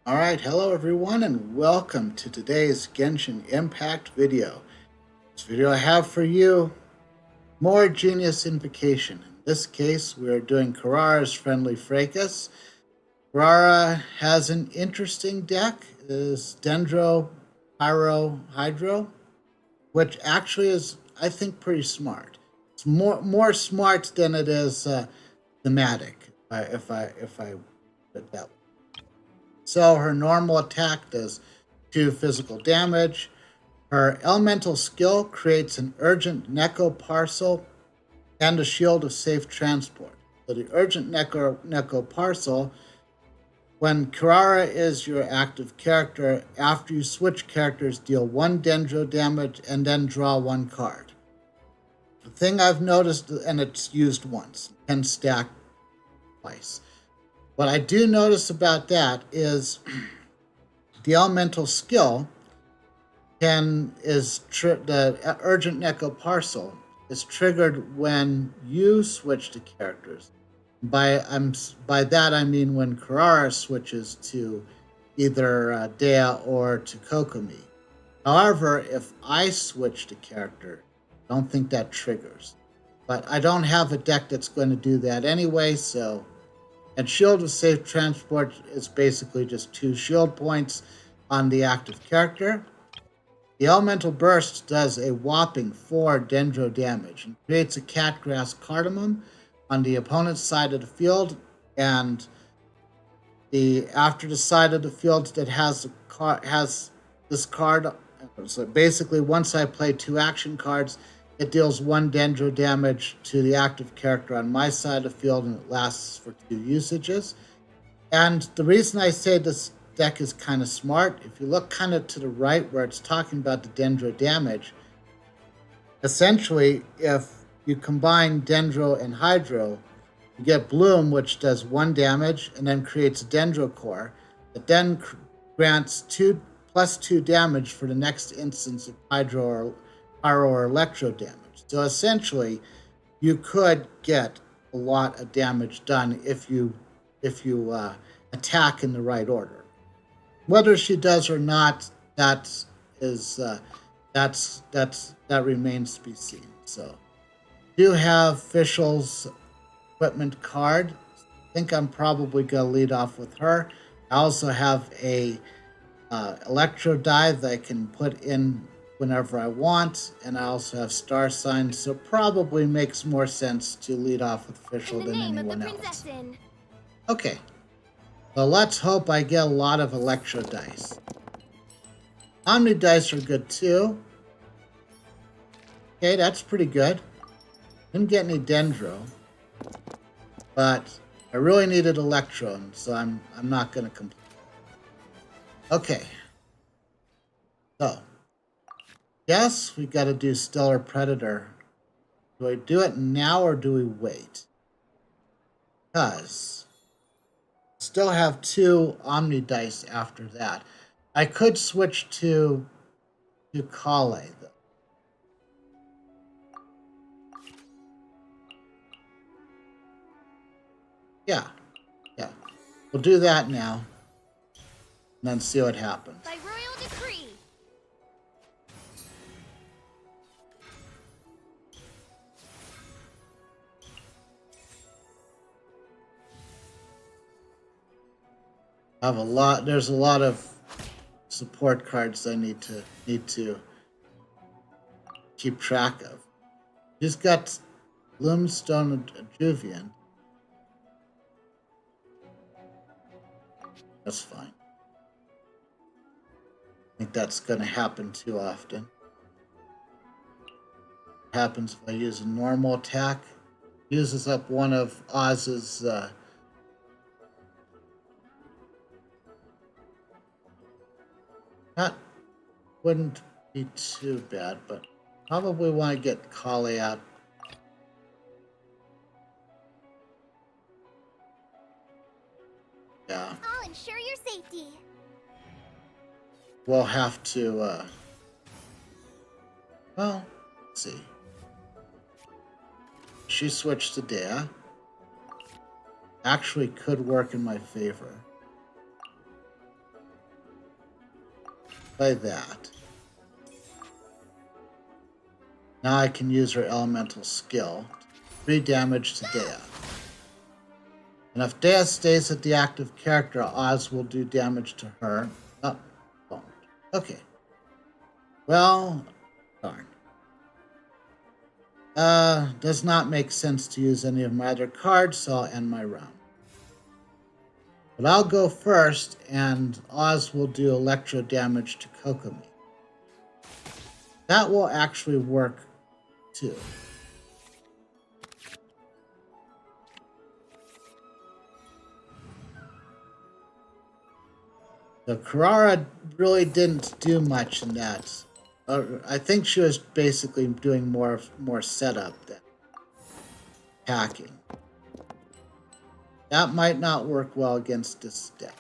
Alright, hello everyone and welcome to today's Genshin Impact video. This video I have for you, more Genius Invocation. In this case, we are doing Kirara's Friendly Fracas. Kirara has an interesting deck. It is Dendro, Pyro, Hydro, which actually is, I think, pretty smart. It's more smart than it is thematic, if I put it that way. So her normal attack does 2 physical damage. Her elemental skill creates an urgent Neko parcel and a shield of safe transport. So the urgent Neko parcel, when Kirara is your active character, after you switch characters, deal 1 Dendro damage and then draw 1 card. The thing I've noticed, and it's used once, can stack twice. What I do notice about that is the elemental skill the urgent Neko parcel is triggered when you switch to characters. By that I mean when Kirara switches to either Dea or to Kokomi. However, if I switch to character, I don't think that triggers. But I don't have a deck that's going to do that anyway, so. And Shield of Safe Transport is basically just 2 shield points on the active character. The Elemental Burst does a whopping 4 Dendro damage and creates a Catgrass Cardamom on the opponent's side of the field, and after the side of the field that has this card. So basically, once I play 2 action cards, it deals 1 Dendro damage to the active character on my side of the field, and it lasts for 2 usages. And the reason I say this deck is kind of smart, if you look kind of to the right where it's talking about the Dendro damage, essentially, if you combine Dendro and Hydro, you get Bloom, which does 1 damage and then creates a Dendro core that then grants 2 plus 2 damage for the next instance of Hydro or Pyro or Electro damage. So essentially, you could get a lot of damage done if you attack in the right order. Whether she does or not, that remains to be seen. So, do have Official's equipment card. I think I'm probably gonna lead off with her. I also have a Electro die that I can put in whenever I want, and I also have Star Signs, so probably makes more sense to lead off with Official than anyone else. Okay, well, let's hope I get a lot of Electro dice. Omni dice are good too. Okay, that's pretty good. Didn't get any Dendro, but I really needed Electro, so I'm not gonna complain. Okay, so yes, we got to do Stellar Predator. Do I do it now or do we wait? Because I still have 2 Omni dice after that. I could switch to Kale though. Yeah. We'll do that now. And then see what happens. By royal decree. There's a lot of support cards I need to keep track of. She's got Bloomstone and Juvian. That's fine. I think that's going to happen too often. What happens if I use a normal attack? Uses up one of Oz's that wouldn't be too bad, but probably want to get Kale out. Yeah. I'll ensure your safety. We'll have to, well, let's see. She switched to Dea. Actually could work in my favor. Play that. Now I can use her elemental skill. 3 damage to Dea. And if Dea stays at the active character, Oz will do damage to her. Oh, won't. Okay. Well, darn. Does not make sense to use any of my other cards, so I'll end my round. But I'll go first, and Oz will do electro damage to Kokomi. That will actually work, too. So Kirara really didn't do much in that. I think she was basically doing more setup than hacking. That might not work well against this deck.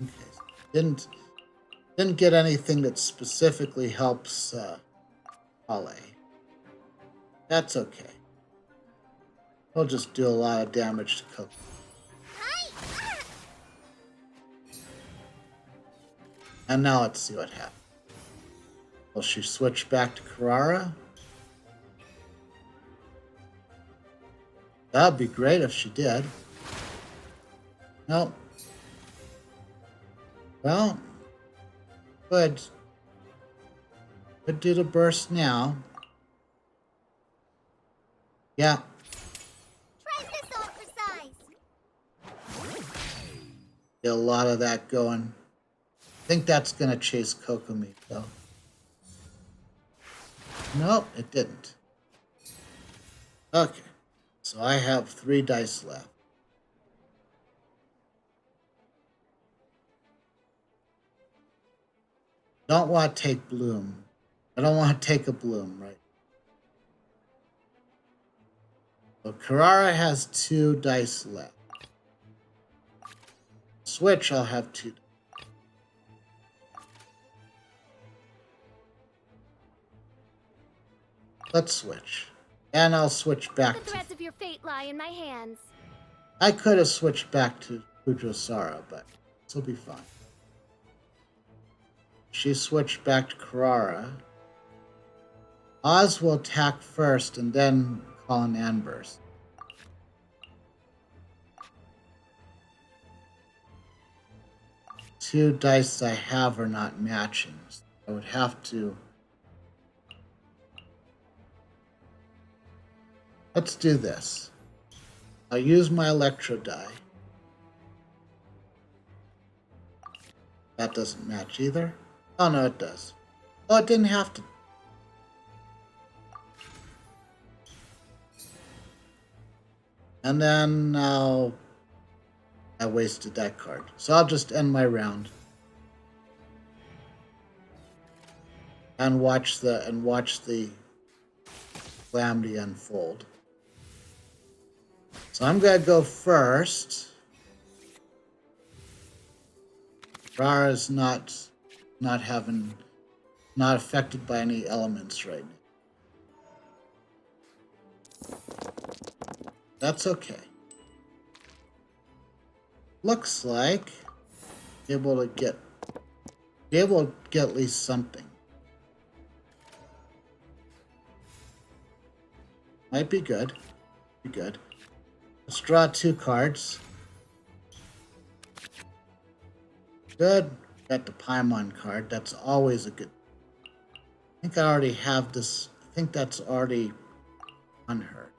Okay, so didn't get anything that specifically helps Ale. That's okay. We'll just do a lot of damage to Coco. And now let's see what happens. Will she switch back to Kirara? That'd be great if she did. Nope. Well, could do the burst now. Yeah. Try this on for size. Get a lot of that going. I think that's gonna chase Kokomi though. Nope, it didn't. Okay. So I have 3 dice left. Don't want to take Bloom. I don't want to take a Bloom, right? So Kirara has 2 dice left. Switch, I'll have 2. Let's switch. And I'll switch back The threads of your fate lie in my hands. I could have switched back to Pujosara, but this will be fine. She switched back to Kirara. Oz will attack first and then call an Anburst. Two dice I have are not matching. So I would have to... Let's do this. I'll use my Electro die. That doesn't match either. Oh no, it does. Oh, it didn't have to. And then now I wasted that card. So I'll just end my round. And watch the calamity unfold. So I'm gonna go first. Rara's not affected by any elements right now. That's okay. Looks like be able to get at least something. Might be good. Be good. Let's draw 2 cards. Good. Got the Paimon card. That's always a good. I think I already have this. I think that's already on her.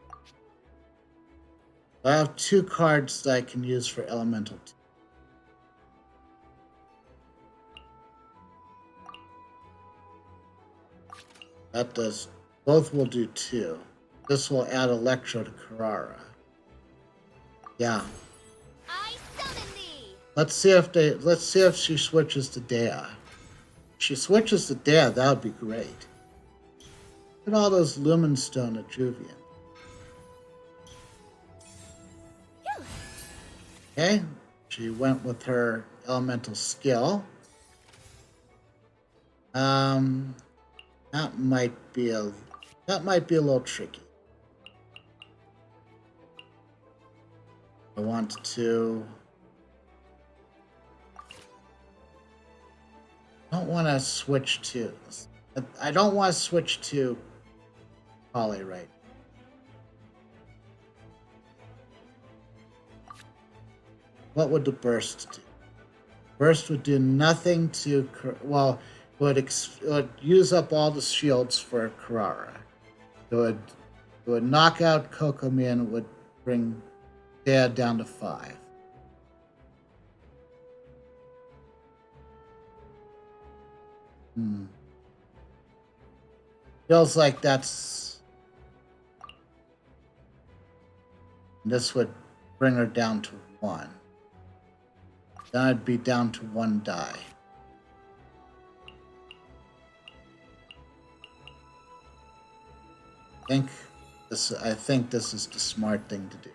I have 2 cards that I can use for Elemental 2. That does. Both will do 2. This will add Electro to Kirara. Yeah. I summon thee. Let's see if she switches to Dea. If she switches to Dea, that would be great. Look at all those Lumenstone at Juvian. Okay, she went with her elemental skill. That might be a little tricky. I want to I don't want to switch to. I don't want to switch to Polly right. What would the burst do? Burst would do nothing to. Well, it would use up all the shields for Kirara. It would knock out Kokomi and it would bring Dad down to 5. Feels like this would bring her down to 1. Then I'd be down to 1 die. I think this is the smart thing to do.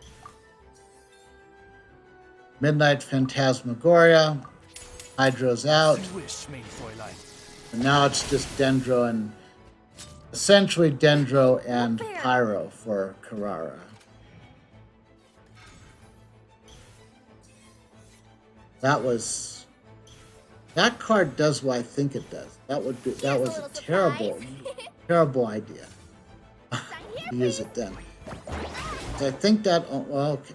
Midnight Phantasmagoria. Hydro's out. And now it's just Dendro and essentially Dendro and Pyro for Kirara. That card does what I think it does. That was a terrible idea. Use it then. So I think that okay.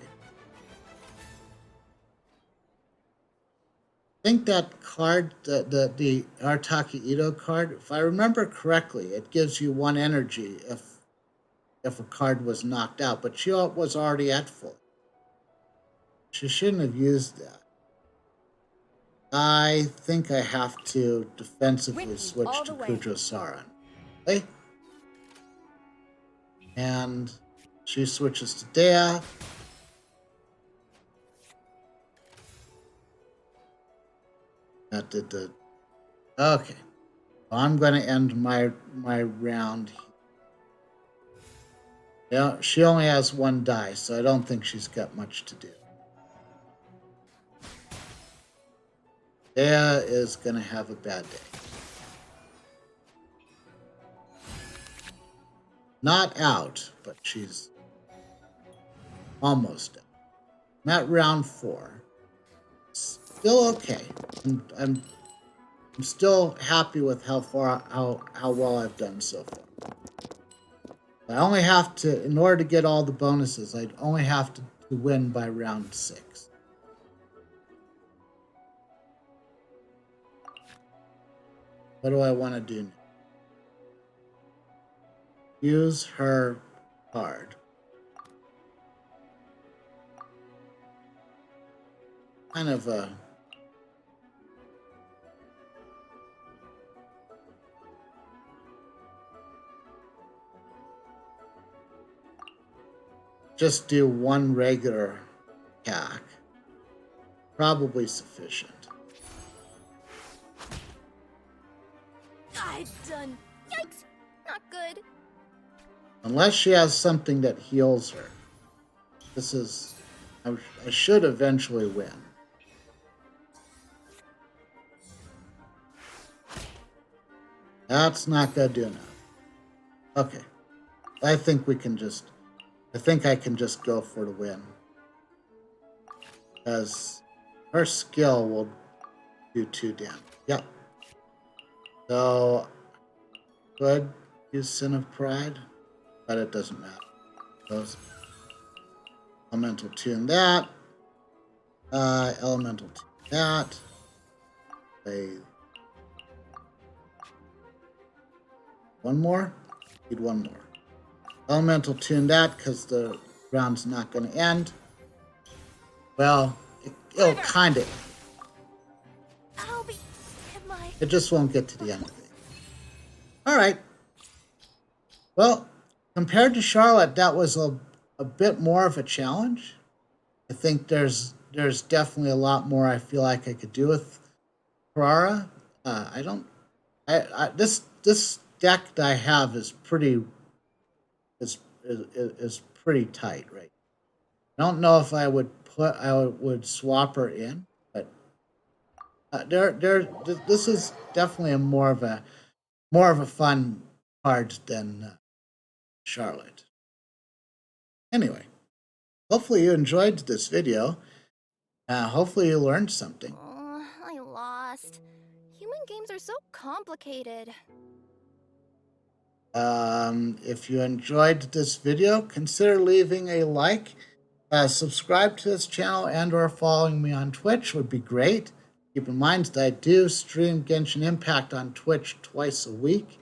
I think that card, the Artaki Ito card, if I remember correctly, it gives you 1 energy if a card was knocked out, but she was already at full. She shouldn't have used that. I think I have to defensively switch to Kudro-Saran. Okay? And she switches to Dea. That did the... Okay. Well, I'm going to end my round here. Yeah, she only has 1 die, so I don't think she's got much to do. Dea is going to have a bad day. Not out, but she's almost out. I'm at round 4. Still okay. I'm still happy with how well I've done so far. I only have to, in order to get all the bonuses, I'd only have to win by round 6. What do I want to do now? Use her card. Kind of a... Just do 1 regular attack. Probably sufficient. I've done. Yikes! Not good. Unless she has something that heals her. This is... I should eventually win. That's not gonna do enough. Okay. I think I can just go for the win. Because her skill will do 2 damage. Yep. So, could use Sin of Pride, but it doesn't matter. Those Elemental Tune that. Elemental Tune that. One more? Need 1 more. Elemental Tune that because the round's not going to end. Well, it'll kind of. It just won't get to the end of it. All right. Well, compared to Charlotte, that was a bit more of a challenge. I think there's definitely a lot more I feel like I could do with Kirara. This deck that I have is pretty pretty tight, right? I don't know if I would swap her in, but this is definitely a more of a fun card than Charlotte. Anyway, hopefully you enjoyed this video. Hopefully you learned something. Oh, I lost. Human games are so complicated. If you enjoyed this video, consider leaving a like. Subscribe to this channel and or following me on Twitch would be great. Keep in mind that I do stream Genshin Impact on Twitch twice a week.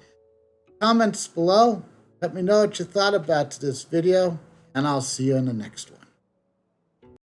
Comments below. Let me know what you thought about this video, and I'll see you in the next one.